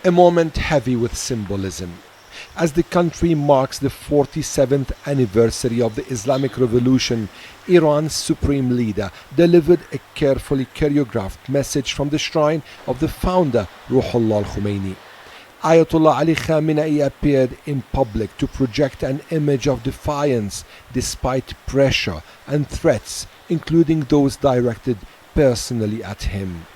A moment heavy with symbolism. As the country marks the 47th anniversary of the Islamic Revolution, Iran's supreme leader delivered a carefully choreographed message from the shrine of the founder, Ruhollah al-Khomeini. Ayatollah Ali Khamenei appeared in public to project an image of defiance despite pressure and threats, including those directed personally at him.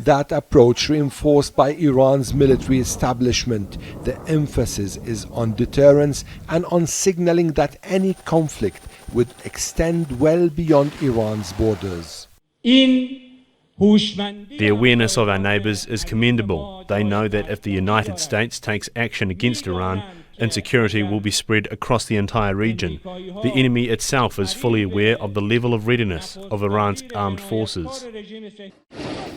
That approach, reinforced by Iran's military establishment, the emphasis is on deterrence and on signaling that any conflict would extend well beyond Iran's borders. The awareness of our neighbours is commendable. They know that if the United States takes action against Iran, insecurity will be spread across the entire region. The enemy itself is fully aware of the level of readiness of Iran's armed forces.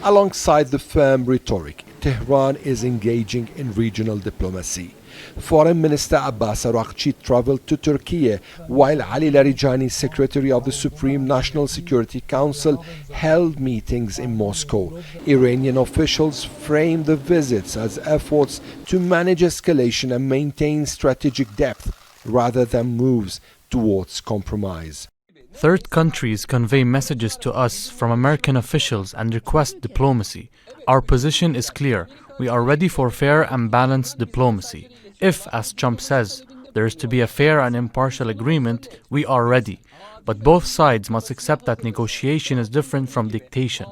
Alongside the firm rhetoric, Tehran is engaging in regional diplomacy. Foreign Minister Abbas Araghchi traveled to Turkey, while Ali Larijani, Secretary of the Supreme National Security Council, held meetings in Moscow. Iranian officials framed the visits as efforts to manage escalation and maintain strategic depth, rather than moves towards compromise. Third countries convey messages to us from American officials and request diplomacy. Our position is clear. We are ready for fair and balanced diplomacy. If, as Trump says, there is to be a fair and impartial agreement, we are ready. But both sides must accept that negotiation is different from dictation.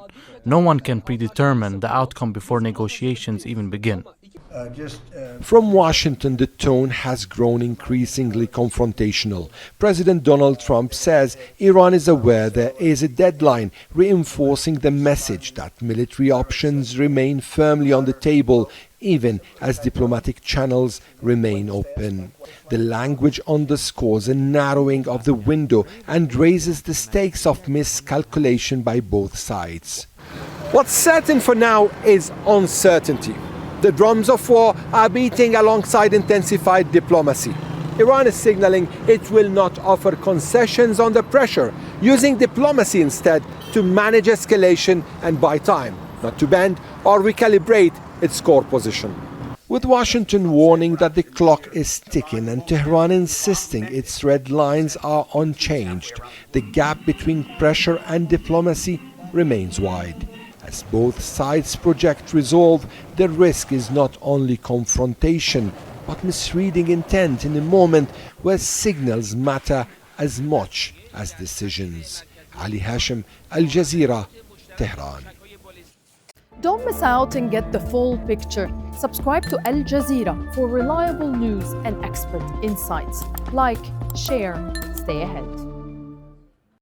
No one can predetermine the outcome before negotiations even begin. From Washington, the tone has grown increasingly confrontational. President Donald Trump says Iran is aware there is a deadline, reinforcing the message that military options remain firmly on the table, even as diplomatic channels remain open. The language underscores a narrowing of the window and raises the stakes of miscalculation by both sides. What's certain for now is uncertainty. The drums of war are beating alongside intensified diplomacy. Iran is signaling it will not offer concessions under pressure, using diplomacy instead to manage escalation and buy time, not to bend or recalibrate its core position. With Washington warning that the clock is ticking and Tehran insisting its red lines are unchanged, the gap between pressure and diplomacy remains wide. As both sides project resolve, the risk is not only confrontation, but misreading intent in a moment where signals matter as much as decisions. Ali Hashem, Al Jazeera, Tehran. Don't miss out and get the full picture. Subscribe to Al Jazeera for reliable news and expert insights. Like, share, stay ahead.